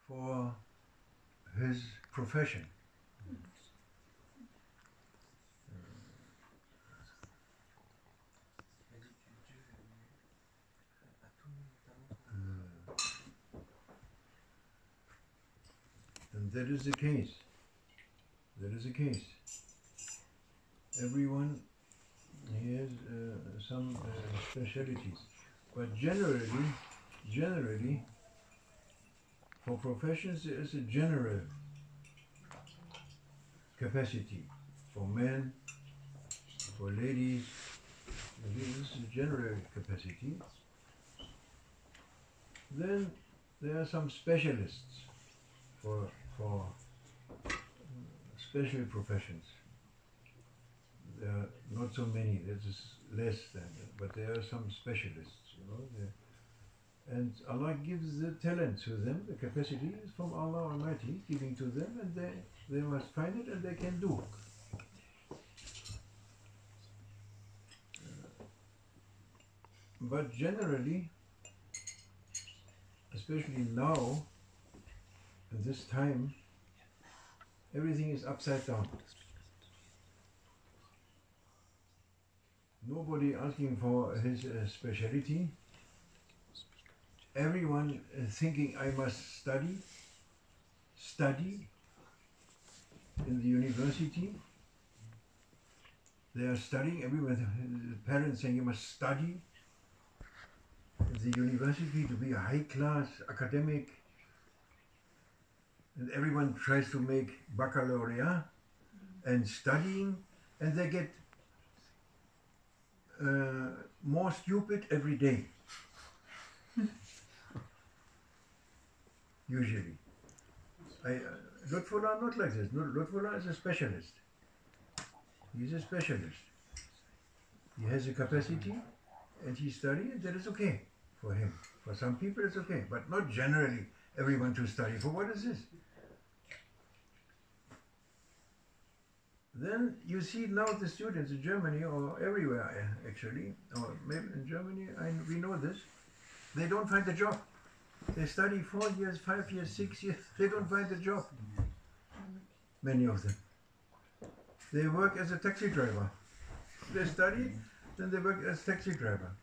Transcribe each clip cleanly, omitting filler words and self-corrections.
for his profession. And that is the case. That is the case. Everyone has some specialities. But generally, for professions there is a general capacity. For men, for ladies, this is a general capacity. Then there are some specialists for special professions. There are not so many, that is less than that, but there are some specialists, you know. And Allah gives the talent to them, the capacity is from Allah Almighty giving to them, and they must find it and they can do. But generally, especially now, in this time, everything is upside down. Nobody asking for his speciality. Everyone thinking, I must study in the university. They are studying, everyone, parents saying you must study in the university to be a high-class academic. And everyone tries to make baccalaureate and studying, and they get more stupid every day. Usually. Lutfullah not like this. Lutfullah is a specialist. He's a specialist. He has a capacity and he studies, and that is okay for him. For some people it's okay, but not generally everyone to study. For what is this? Then you see now the students in Germany or everywhere actually, or maybe in Germany, we know this, they don't find a job. They study 4 years, 5 years, 6 years, they don't find a job. Many of them. They work as a taxi driver. They study, then they work as taxi driver.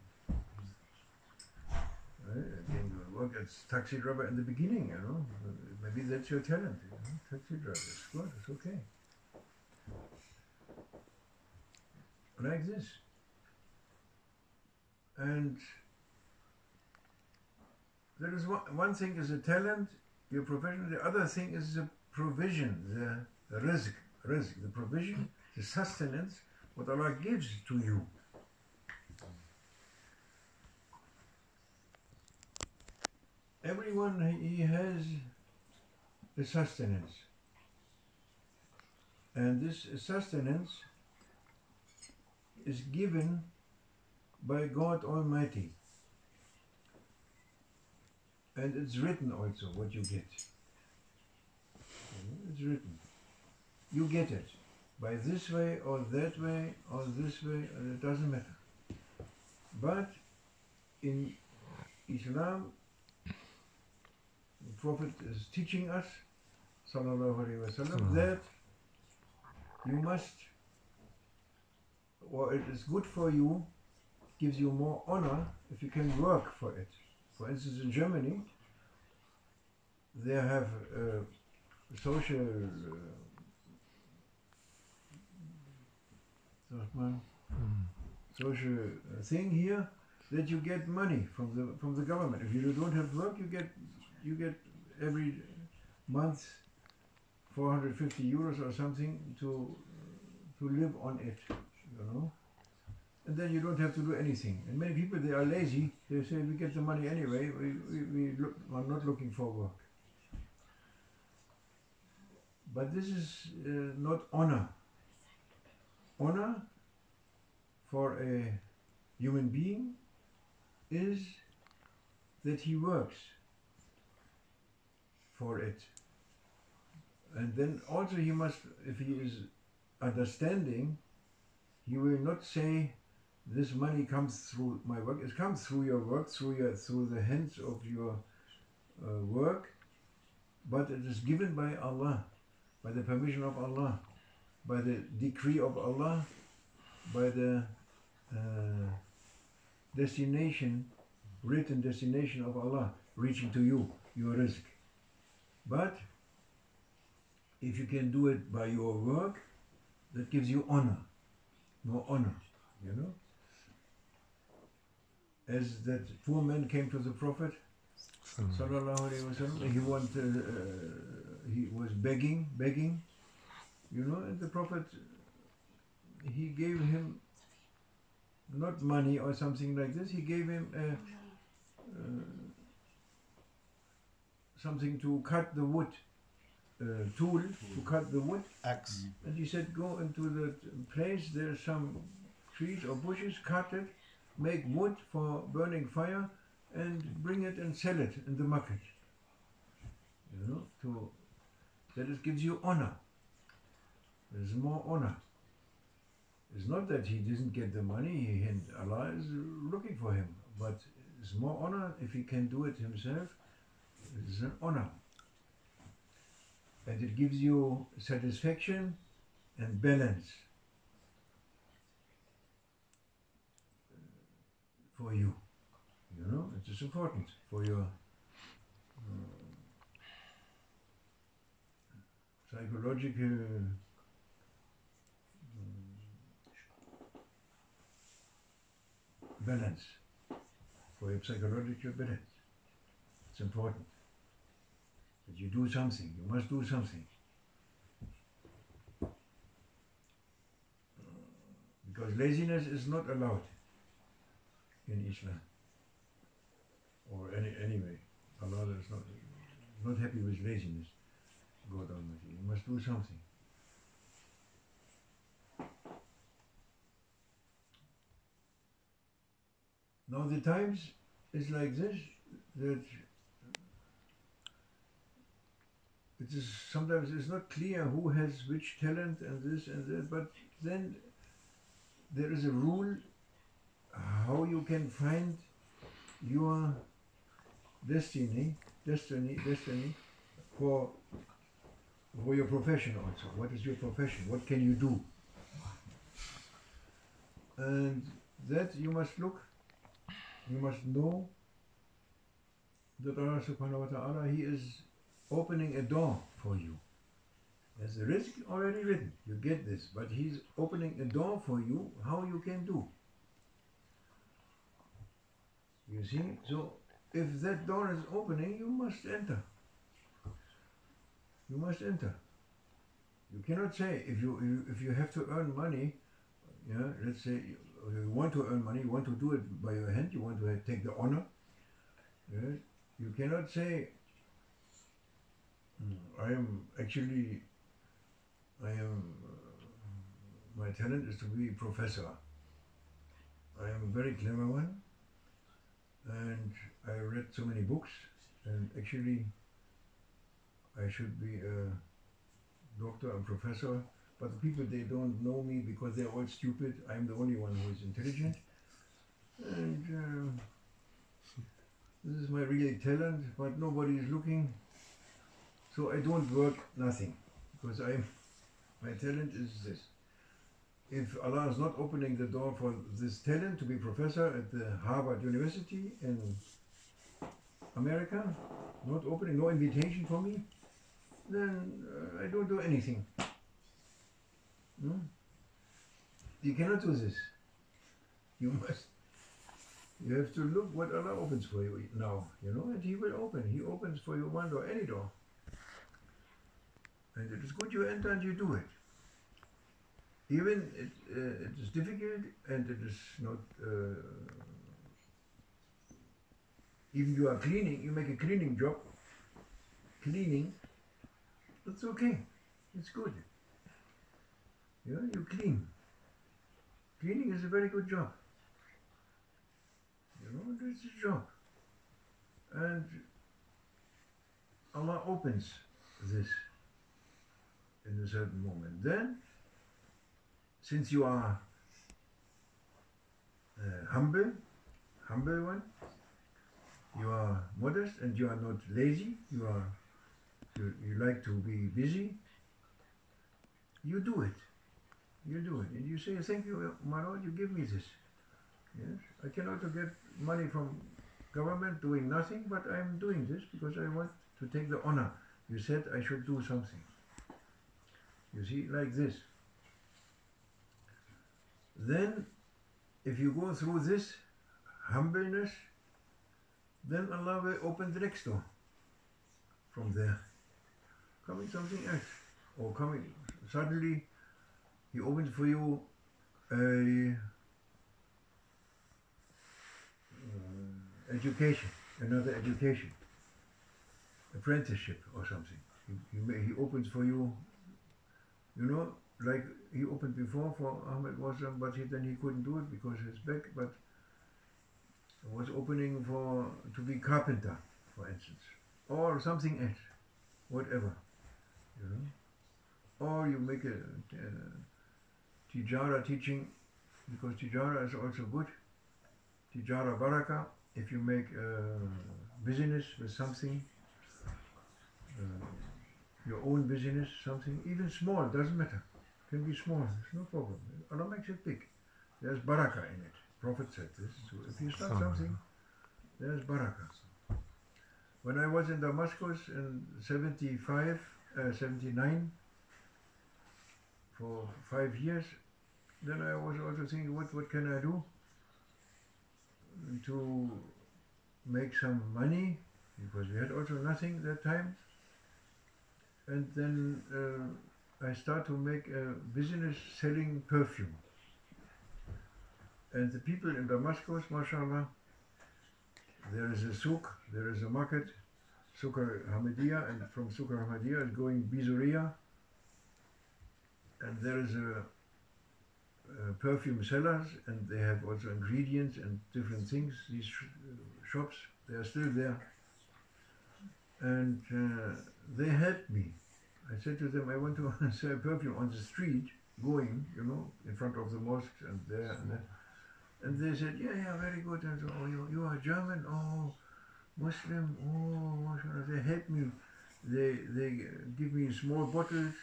Again, you work as taxi driver in the beginning, you know. Maybe that's your talent, you know? Taxi driver, it's good, it's okay. Like this. And there is one thing is a talent, your profession, the other thing is the provision, the rizq, the provision, the sustenance, what Allah gives to you. Everyone, he has a sustenance. And this sustenance is given by God Almighty. And it's written also what you get. It's written. You get it. By this way or that way or this way, it doesn't matter. But in Islam, the Prophet is teaching us, sallallahu alaihi wasallam, that you must, or it is good for you, gives you more honor if you can work for it. For instance, in Germany, they have a social social thing here that you get money from the government. If you don't have work, you get every month 450 euros or something to live on it, you know. And then you don't have to do anything. And many people, they are lazy. They say, we get the money anyway. We are not looking for work. But this is not honor. Honor for a human being is that he works for it. And then also he must, if he is understanding, he will not say, this money comes through my work. It comes through your work, through the hands of your work. but it is given by Allah, by the permission of Allah, by the decree of Allah, by the destination, written destination of Allah reaching to you, your rizq. But if you can do it by your work, that gives you honor, more honor, you know. As that poor man came to the Prophet, sallallahu alaihi wasallam, he was begging, you know, and the Prophet, he gave him not money or something like this, he gave him something to cut the wood, tool to cut the wood. Axe. And he said, go into the place, there's some trees or bushes, cut it, make wood for burning fire, and bring it and sell it in the market. You know, that it gives you honor. There's more honor. It's not that he doesn't get the money, Allah is looking for him, but it's more honor if he can do it himself. It's an honor. And it gives you satisfaction and balance for you. You know, it is important for your psychological balance, for your psychological balance. It's important that you do something. You must do something. Because laziness is not allowed in Islam. Or anyway, Allah is not happy with laziness. God Almighty, you must do something. Now the times is like this, that it is sometimes it's not clear who has which talent and this and that, but then there is a rule how you can find your destiny for your profession also. What is your profession? What can you do? And that you must look, you must know that Allah subhanahu wa ta'ala, He is opening a door for you. There's a risk already written, you get this, but He's opening a door for you, how you can do. You see? So, if that door is opening, you must enter. You must enter. You cannot say, if you have to earn money, yeah, let's say you want to earn money, you want to do it by your hand, you want to take the honor, yeah, you cannot say, my talent is to be a professor. I am a very clever one, and I read so many books, and actually I should be a doctor and professor, but the people, they don't know me because they're all stupid. I'm the only one who is intelligent, and this is my real talent, but nobody is looking, so I don't work nothing, because my talent is this. If Allah is not opening the door for this talent to be professor at the Harvard University in America, not opening, no invitation for me, then I don't do anything. You cannot do this. You have to look what Allah opens for you now, you know, and He will open. He opens for you one door, any door. And it is good you enter and you do it. Even it is difficult, and it is not, even you are cleaning, you make a cleaning job, cleaning, it's okay, it's good. You know, you clean. Cleaning is a very good job. You know, it's a job. And Allah opens this in a certain moment. Then, since you are humble one, you are modest and you are not lazy, you are you like to be busy, you do it. You do it. And you say, thank you, my Lord, you give me this. Yes, I cannot get money from government doing nothing, but I'm doing this because I want to take the honor. You said I should do something. You see, like this. Then, if you go through this humbleness, then Allah will open the next door. From there, coming something else, or coming suddenly, He opens for you a education, another education, apprenticeship or something. He opens for you, you know, like he opened before for Ahmed Wasam, but then he couldn't do it because his back, but was opening to be carpenter, for instance, or something else, whatever, you know. Or you make a tijara teaching, because tijara is also good. Tijara baraka, if you make business with something, your own business, something, even small, doesn't matter. Can be small, it's no problem. Allah makes it big. There's baraka in it. Prophet said this. So if you start something, there's baraka. When I was in Damascus in 79, for 5 years, then I was also thinking, what can I do to make some money, because we had also nothing that time. And then I start to make a business selling perfume. And the people in Damascus, mashallah, there is a souk, there is a market, Sukkar Hamidiyya, and from Sukkar Hamidiyya is going Bizuriya, and there is a perfume sellers, and they have also ingredients and different things. These shops, they are still there, and they helped me. I said to them, I want to sell perfume on the street, going, you know, in front of the mosques and there and there. And they said, yeah, very good. And so, oh, you are German? Oh, Muslim? Oh, mashallah. They help me. They give me small bottles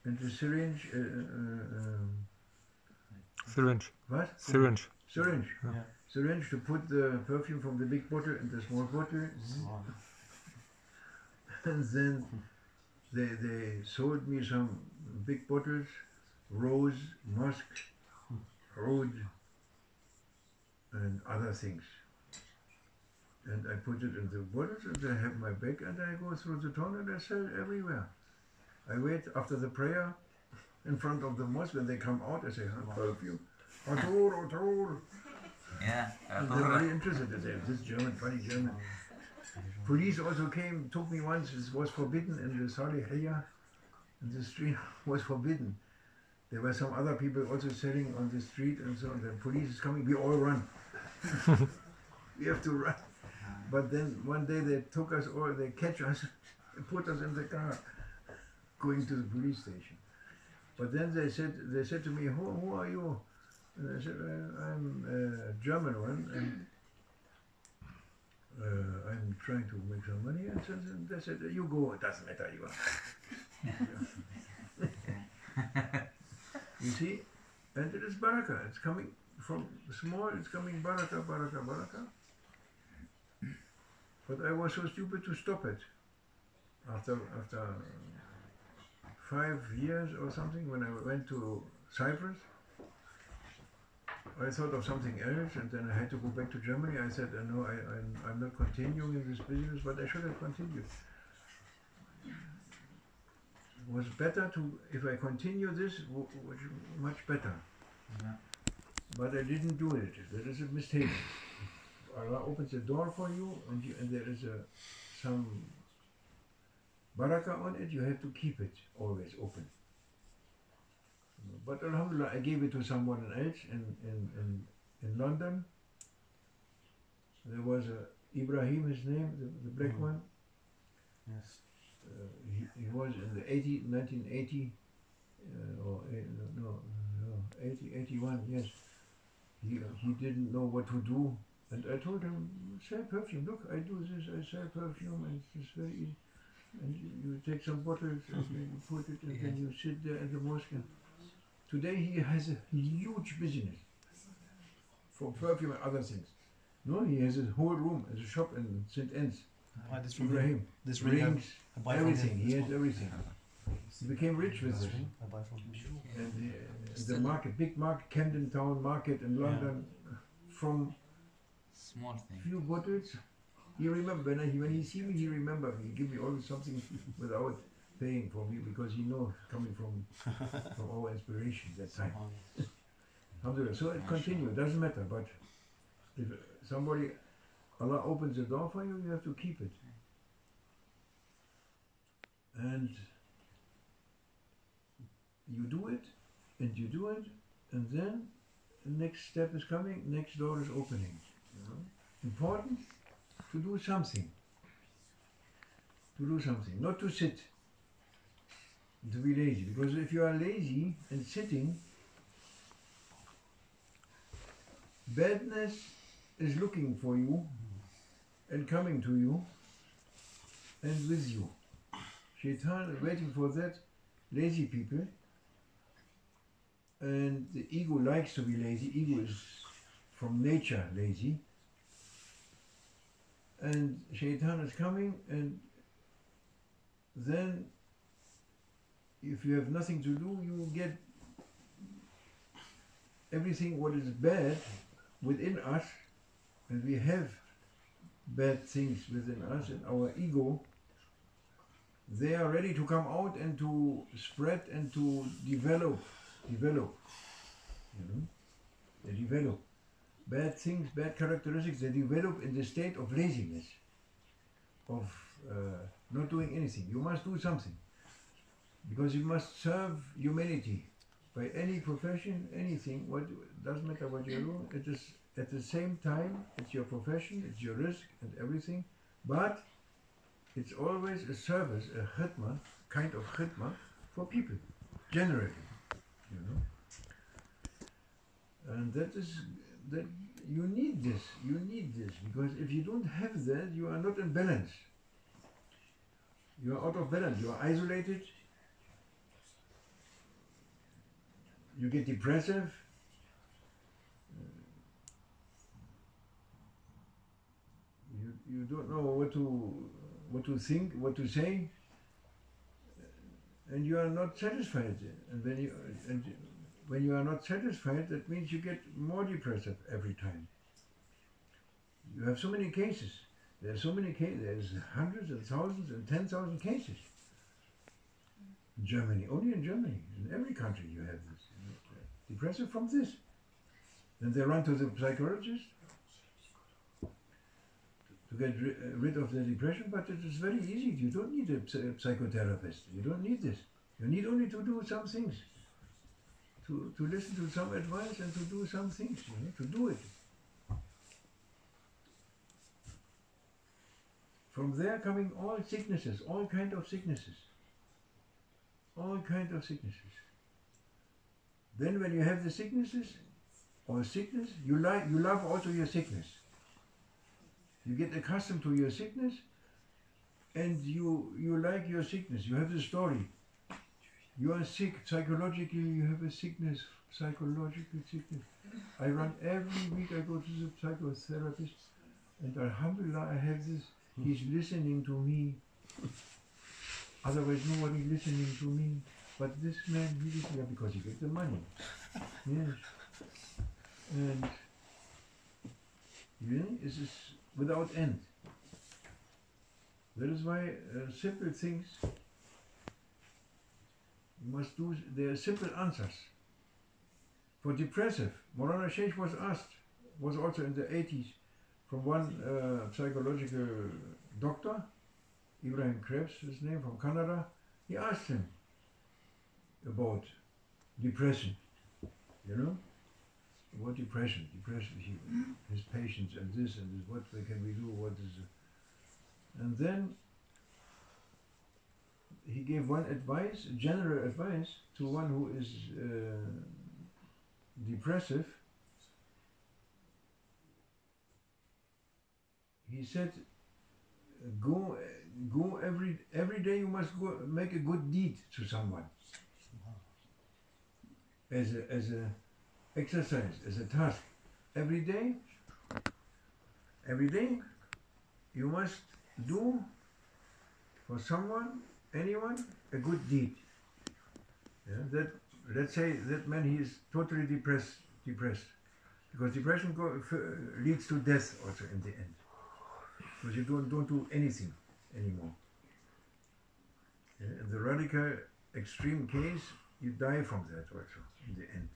and a syringe. Syringe. What? Syringe. Syringe. Yeah. Syringe to put the perfume from the big bottle in the small bottle. And then they sold me some big bottles, rose, musk, oud, and other things. And I put it in the bottles, and I have my bag, and I go through the town and I sell everywhere. I wait after the prayer in front of the mosque. When they come out, I say, perfume, Atur, Atur. Yeah. And they're very interested. They say, this German, funny German. Police also came, took me once. It was forbidden in the Salihiyya, in the street was forbidden. There were some other people also selling on the street, and so on. The police is coming, we all run. We have to run. But then one day they took us all, they catch us and put us in the car, going to the police station. But then they said to me, who are you? And I said, I'm a German one, and I'm trying to make some money. And so they said, you go, it doesn't matter, you are. You see? And it is barakah. It's coming from small, it's coming barakah, barakah, barakah. But I was so stupid to stop it. After 5 years or something, when I went to Cyprus, I thought of something else, and then I had to go back to Germany. I said, no, I'm not continuing in this business, but I should have continued. It was better if I continue this, much better. Yeah. But I didn't do it. That is a mistake. Allah opens the door for you, and there is some barakah on it. You have to keep it always open. But alhamdulillah, I gave it to someone else in London. There was Ibrahim, his name, the black one. Yes. He was in the 1980 or 81. Yes. He didn't know what to do, and I told him, sell perfume. Look, I do this. I sell perfume, and it's very easy. and you take some bottles and then you put it and then you sit there in the mosque. Today he has a huge business for perfume and other things. No, he has a whole room as a shop in St. Anne's. This ring, Ibrahim, this ring rings, I buy from everything. him. He This has one. everything. He became rich with This this. ring I buy from him. And the market, big market, Camden Town Market in London, from Small thing. few bottles. He remember when he see me, he remember me. He give me always something without paying for me because he know coming from our inspiration that time. Alhamdulillah. So it continue. Doesn't matter. But if somebody Allah opens the door for you, you have to keep it. And you do it, and you do it, and then the next step is coming, next door is opening. You know? Important to do something. To do something, not to sit, to be lazy. Because if you are lazy and sitting, badness is looking for you and coming to you and with you. Shaitan is waiting for that, lazy people. And the ego likes to be lazy. Ego is from nature lazy. And Shaitan is coming, and then if you have nothing to do, you get everything what is bad within us, and we have bad things within us and our ego. They are ready to come out and to spread and to develop, you know, they develop. Bad things, bad characteristics, they develop in the state of laziness, of not doing anything. You must do something, because you must serve humanity by any profession, anything, what doesn't matter what you do, it is at the same time, it's your profession, it's your risk and everything, but it's always a service, a khidmah, kind of khidmah for people, generally, you know. And that is, that you need this, because if you don't have that, you are not in balance. You are out of balance, you are isolated, you get depressive, you don't know what to think, what to say, and you are not satisfied. And when you are not satisfied, that means you get more depressive every time. You have so many cases. There are so many cases. There's hundreds and thousands and 10,000 cases. In Germany, only in Germany, in every country you have this. Depressive from this. Then they run to the psychologist to get rid of the depression, but it is very easy. You don't need a psychotherapist. You don't need this. You need only to do some things. To listen to some advice and to do some things, you know, to do it. From there coming all sicknesses, all kind of sicknesses. All kind of sicknesses. Then when you have the sicknesses, or sickness, you love also your sickness. You get accustomed to your sickness, and you like your sickness. You have the story. You are sick, psychologically you have a sickness, psychological sickness. I run every week, I go to the psychotherapist, and alhamdulillah I have this, he's listening to me. Otherwise nobody listening to me. But this man, he is here because he gets the money. Yes. And you know, this is without end. That is why simple things you must do, there are simple answers. For depressive, Maulana Sheikh was asked, was also in the 80s, from one psychological doctor, Ibrahim Krebs, his name, from Canada. He asked him about depression, you know, about depression, his patients and this, what can we do, what is it? And then he gave one advice, general advice, to one who is depressive. He said, go every day. You must go make a good deed to someone as a exercise, as a task. Every day you must do for someone, anyone, a good deed. Yeah, that, let's say that man, he is totally depressed, because depression leads to death also in the end, because you don't do anything anymore. Yeah, in the radical extreme case, you die from that also in the end,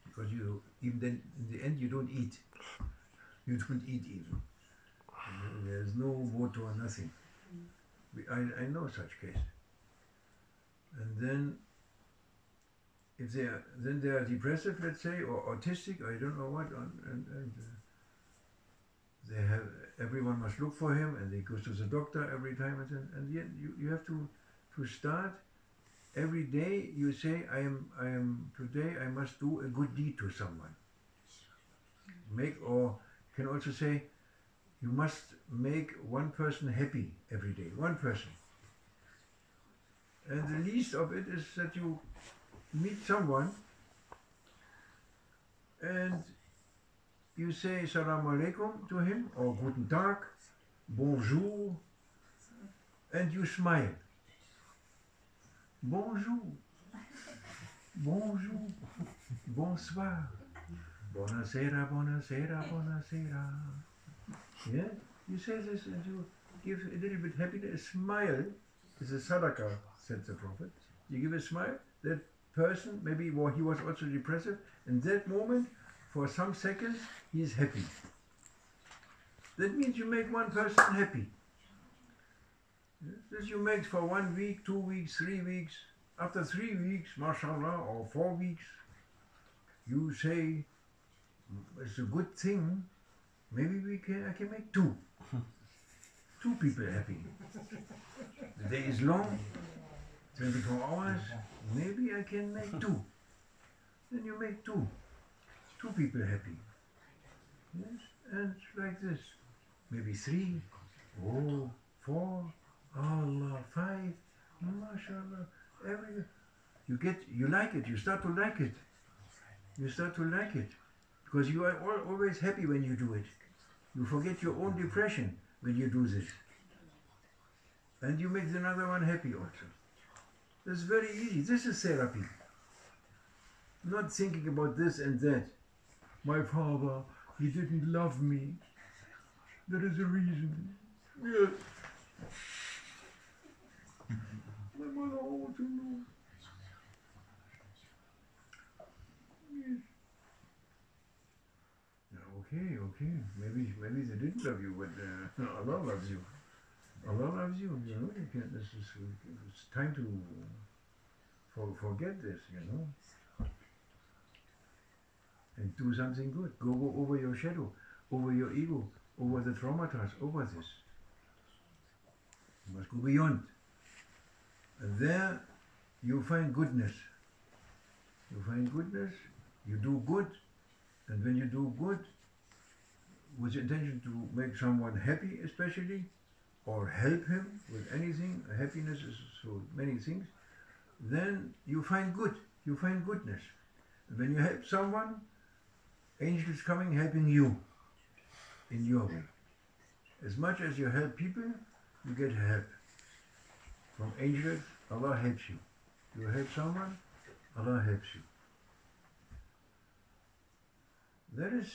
because you even then in the end you don't eat. You don't eat even. There's no water or nothing. I know such case. And then, if they are depressive, let's say, or autistic, I don't know what, and they have, everyone must look for him, and he goes to the doctor every time, and yet you have to start every day. You say, I am today I must do a good deed to someone. Or can also say, you must make one person happy every day, one person. And the least of it is that you meet someone and you say Salam Alaikum to him, or Guten Tag, Bonjour, and you smile. Bonjour, bonjour, bonsoir, buonasera, buonasera, buonasera. Yeah, you say this and you give a little bit happiness. A smile is a sadaqah, said the Prophet. You give a smile, that person, maybe he was also depressive, in that moment, for some seconds, he is happy. That means you make one person happy. This you make for 1 week, 2 weeks, 3 weeks. After 3 weeks, mashallah, or 4 weeks, you say, it's a good thing, maybe I can make 2. 2 people happy. The day is long, 24 hours, maybe I can make 2. Then you make 2 people happy. Yes, and like this. Maybe 3, 4, Allah, 5, mashallah, you like it, you start to like it. You start to like it. Because you are always happy when you do it. You forget your own depression when you do this. And you make another one happy also. That's very easy. This is therapy. Not thinking about this and that. My father, he didn't love me. There is a reason. Yes. My mother also knows. Yes. Okay. Maybe they didn't love you, but Allah loves you. Allah loves you. You know, it's time to forget this. You know, and do something good. Go over your shadow, over your ego, over the traumatized, over this. You must go beyond. And there you find goodness. You find goodness, you do good, and when you do good, with the intention to make someone happy especially, or help him with anything, happiness is so many things, then you find good, you find goodness. And when you help someone, angels coming helping you in your way. As much as you help people, you get help. From angels, Allah helps you. You help someone, Allah helps you. That is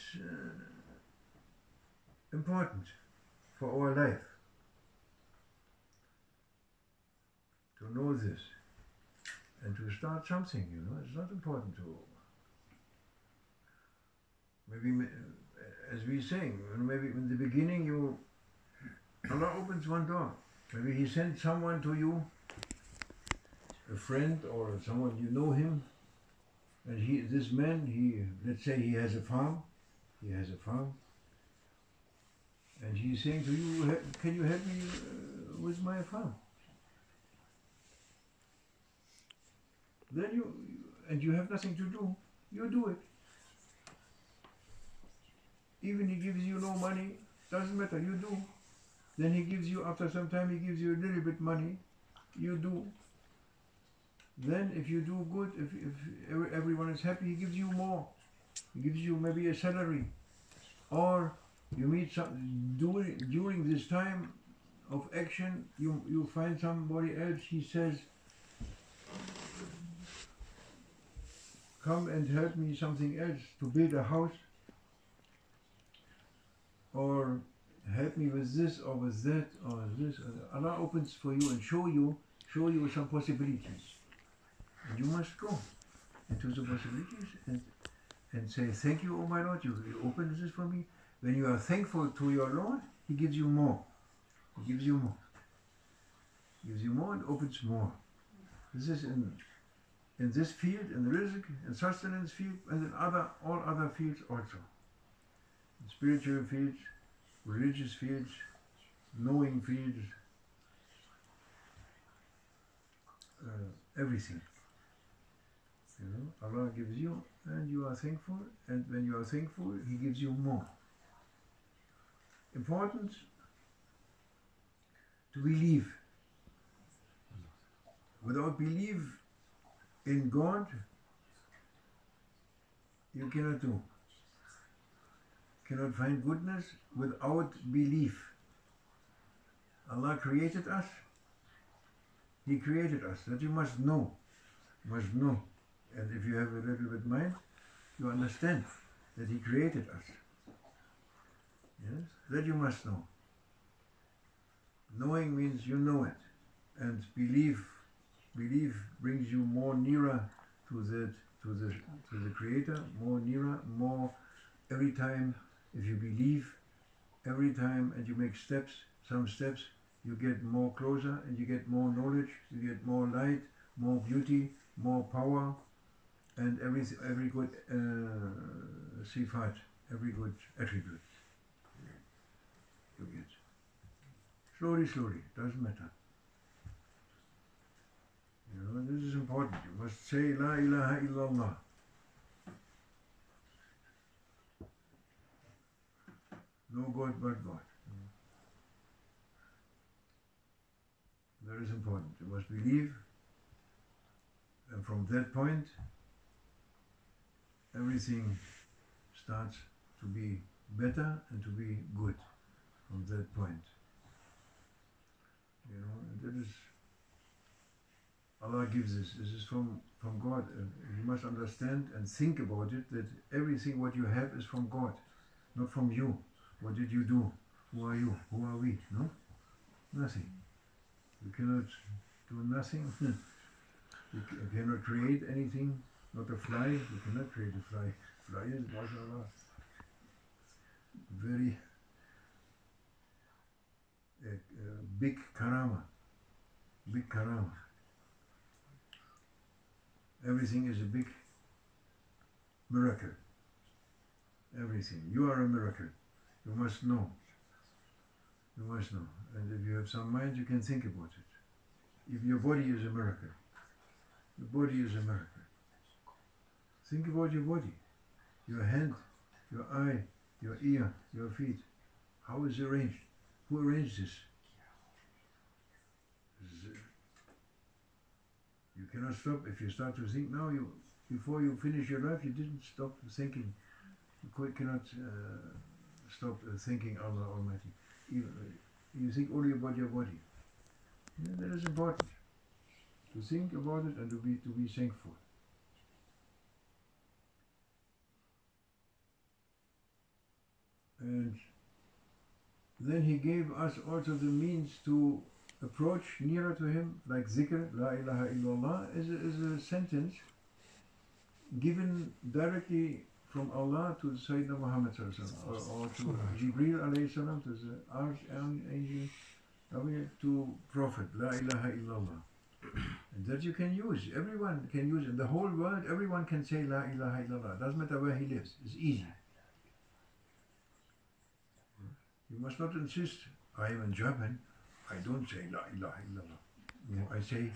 important for our life. To know this and to start something, you know, it's not important to, maybe, as we saying, maybe in the beginning Allah opens one door. Maybe He sent someone to you, a friend or someone you know him, and this man, let's say he has a farm, and he's saying to you, can you help me with my farm? Then you have nothing to do, you do it. Even he gives you no money, doesn't matter, you do. Then he gives you, after some time, he gives you a little bit money. You do. Then if you do good, if everyone is happy, he gives you more. He gives you maybe a salary. Or you meet some, during this time of action, you find somebody else, he says, come and help me something else, to build a house, or help me with this or with that or this. Allah opens for you and show you some possibilities. And you must go into the possibilities and say, thank you, oh my Lord, you opened this for me. When you are thankful to your Lord, he gives you more. He gives you more. He gives you more and opens more. This is in this field, in the rizq, in sustenance field, and in all other fields also. In spiritual fields, religious fields, knowing fields, everything. You know, Allah gives you, and you are thankful, and when you are thankful, he gives you more. Important to believe. Without belief in God, you cannot do. Cannot find goodness without belief. Allah created us. He created us. That you must know. Must know. And if you have a little bit mind, you understand that he created us. Yes? That you must know. Knowing means you know it. And belief brings you more nearer to the Creator, more nearer, more every time. If you believe, every time, and you make some steps, you get more closer, and you get more knowledge, you get more light, more beauty, more power, and every good sifat, every good attribute you get. Slowly, doesn't matter. You know, this is important. You must say La ilaha illallah. No God but God. That is important. You must believe, and from that point, everything starts to be better and to be good. From that point, you know, and that is Allah gives this. This is from God. You must understand and think about it, that everything what you have is from God, not from you. What did you do? Who are you? Who are we? No? Nothing. You cannot do nothing. You cannot create anything. Not a fly. You cannot create a fly. Fly is, mashallah, very big karama. Big karama. Everything is a big miracle. Everything. You are a miracle. You must know. You must know. And if you have some mind, you can think about it. If your body is a miracle. Your body is a miracle. Think about your body. Your hand, your eye, your ear, your feet. How is it arranged? Who arranged this? You cannot stop. If you start to think now, before you finish your life, you didn't stop thinking. You cannot stop thinking Allah Almighty. You think only about your body. Yeah, that is important. To think about it and to be thankful. And then he gave us also the means to approach nearer to him, like zikr, la ilaha illallah, is a sentence given directly from Allah to Sayyidina Muhammad or to Jibreel alayhi salam, to the archangel, to Prophet, la ilaha illallah. And that you can use. Everyone can use it. In the whole world, everyone can say la ilaha illallah. Doesn't matter where he lives. It's easy. You must not insist, I am in Japan, I don't say la ilaha illallah. No, I say,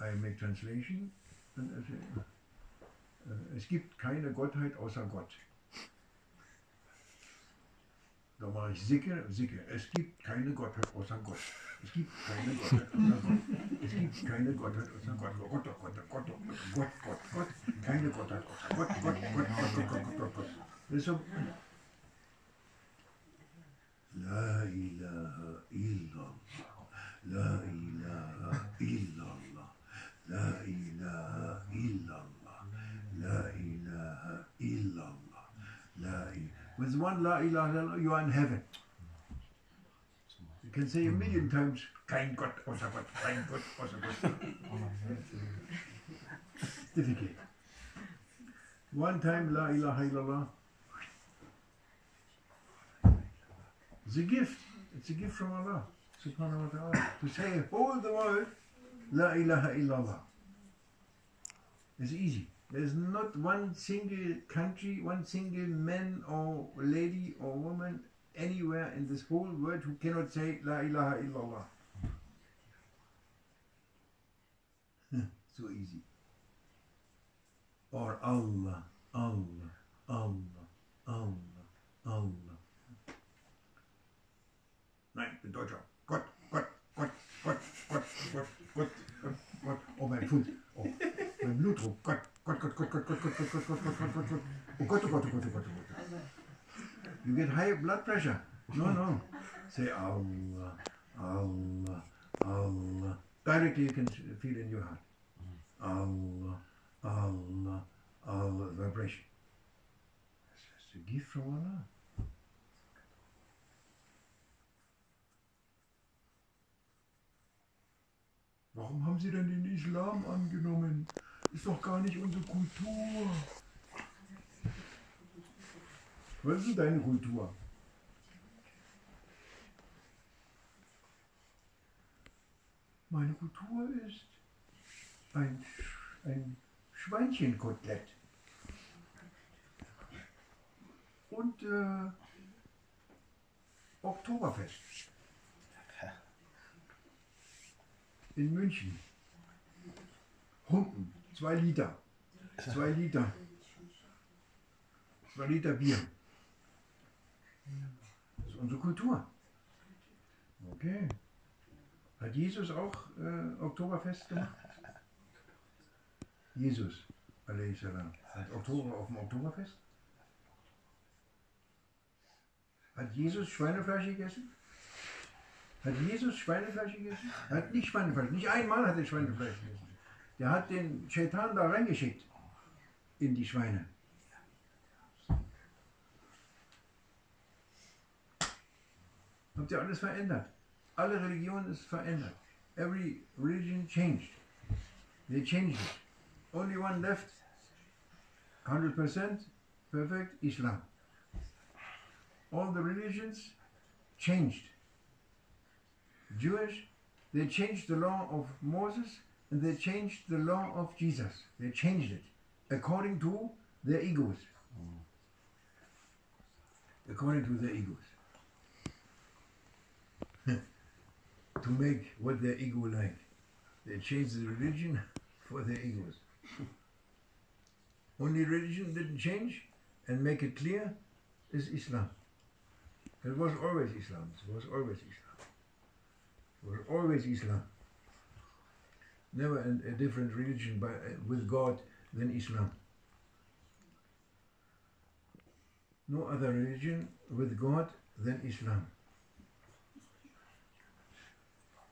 I make translation, and I say, es gibt keine Gottheit außer Gott. Da mache ich Zikr. Es gibt keine Gottheit außer Gott. Es gibt keine Gottheit außer Gott. Es gibt keine Gottheit außer Gott. Gott. Keine Gottheit außer Gott. Gott. Das ist so. La ilaha illallah. La ilaha illallah. La ilaha illallah. La ilaha illallah. With one La ilaha illallah, you are in heaven. You can say a million times, kein Gott außer Gott, kein Gott außer Gott. It's difficult. One time La ilaha illallah. It's a gift. It's a gift from Allah, subhanahu wa ta'ala. To say all the world, La ilaha illallah. It's easy. There's not one single country, one single man or lady or woman anywhere in this whole world who cannot say La ilaha illallah. So easy. Or Allah, Allah, Allah, Allah, Allah. Nein, ich bin Deutscher. Gott. Oh, mein Fuß. Oh, mein Blutdruck. Gott. Oh Gott. You get high blood pressure. No. Say Allah, Allah, Allah. Directly you can feel in your heart. Allah, Allah, Allah. Vibration. That's a gift from Allah. Warum haben Sie denn den Islam angenommen? Ist doch gar nicht unsere Kultur. Was ist deine Kultur? Meine Kultur ist ein Schweinchenkotelett und Oktoberfest. In München. Humpen, 2 Liter. 2 Liter. 2 Liter Bier. Das ist unsere Kultur. Okay. Hat Jesus auch Oktoberfest gemacht? Jesus, a.s. hat Oktober auf dem Oktoberfest? Hat Jesus Schweinefleisch gegessen? Hat Jesus Schweinefleisch gegessen? Er hat nicht Schweinefleisch, nicht einmal hat er Schweinefleisch gegessen. Der hat den Shaitan da reingeschickt in die Schweine. Habt ihr alles verändert? Alle Religionen ist verändert. Every religion changed. They changed it. Only one left, 100% perfect, Islam. All the religions changed. Jewish, they changed the law of Moses and they changed the law of Jesus. They changed it according to their egos. According to their egos. To make what their ego like. They changed the religion for their egos. Only religion didn't change and make it clear is Islam. It was always Islam. It was always Islam. It was always Islam. Never a different religion with God than Islam. No other religion with God than Islam.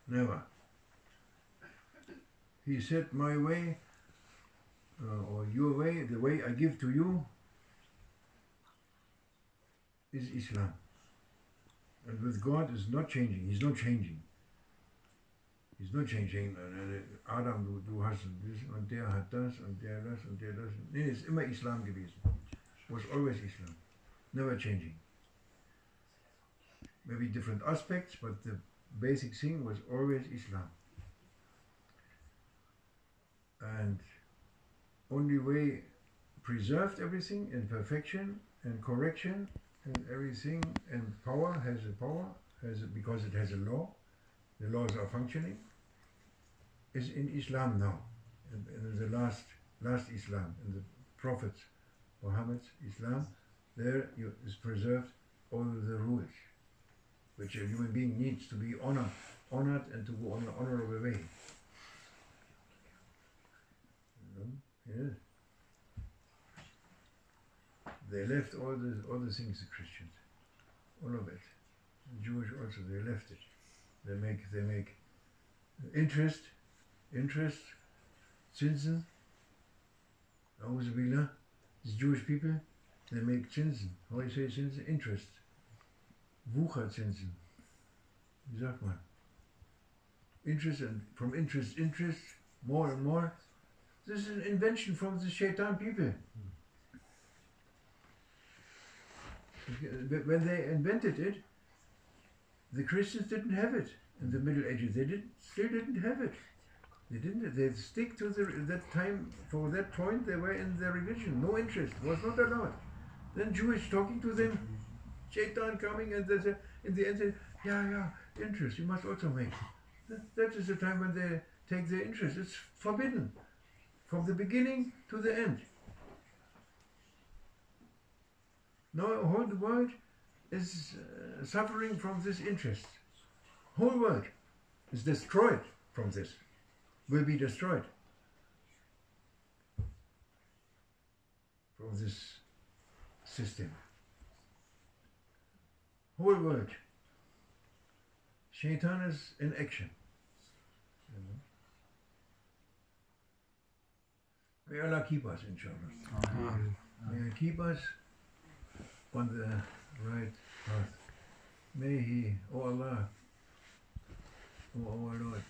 Never. He said, my way, or your way, the way I give to you, is Islam. And with God is not changing. He's not changing. He's not changing. Adam, du hast das und der hat das und der das und der das. Nee, es ist immer Islam gewesen. It was always Islam. Never changing. Maybe different aspects, but the basic thing was always Islam. And only way preserved everything in perfection and correction and everything, and power has a power, because it has a law. The laws are functioning. Is in Islam now, in the last Islam, in the Prophet Muhammad's Islam. There is preserved all the rules which a human being needs to be honored and to go on an honorable way. Yeah. They left all the things, the Christians, all of it. The Jewish also, they left it. They make interest, Zinsen. Auzubillah, these Jewish people, they make Zinsen. How do you say Zinsen? Interest. Wucherzinsen. Wie sagt man? Interest, and from interest, more and more. This is an invention from the Shaitan people. When they invented it, the Christians didn't have it in the Middle Ages. They still didn't have it. They didn't. They stick to that time. For that point, they were in their religion. No interest was not allowed. Then Jewish talking to them, Shaitan coming, and they say, in the end, say, yeah, interest. You must also make. That is the time when they take their interest. It's forbidden, from the beginning to the end. Now, whole world is suffering from this interest. Whole world is destroyed from this. Will be destroyed from this system. Whole world. Shaitan is in action. May Allah keep us, inshallah. May He keep us on the right path. May He, O Allah, O our Lord,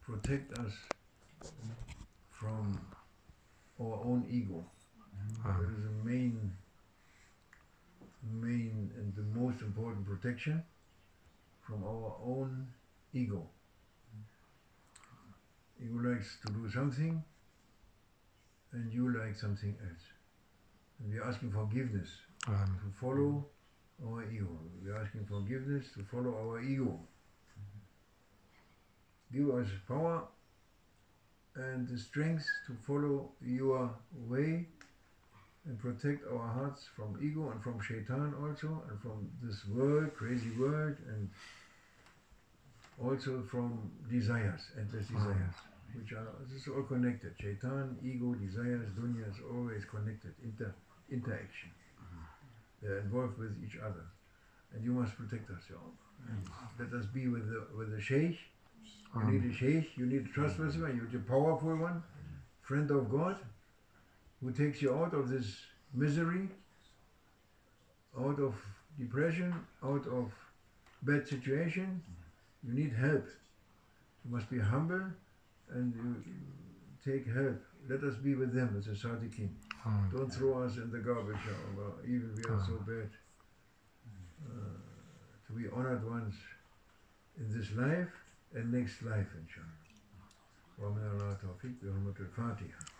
protect us from our own ego. That is the main and the most important protection, from our own ego. Ego likes to do something, and you like something else. And we are asking forgiveness to follow our ego. We are asking forgiveness to follow our ego. Give us power and the strength to follow your way and protect our hearts from ego and from Shaitan also, and from this world, crazy world, and also from desires, endless desires, which are, this is all connected. Shaitan, ego, desires, dunya is always connected, interaction. They're involved with each other. And you must protect us, and let us be with the Sheikh. You need a Sheikh, you need a trustworthy one, you need a powerful one, friend of God, who takes you out of this misery, out of depression, out of bad situation. You need help. You must be humble and you take help. Let us be with them as a Sadiqin. Don't throw us in the garbage, even we are so bad. To be honored ones in this life and next life, inshallah. Wa min Allah tawfiq bi hurmatil Fatiha.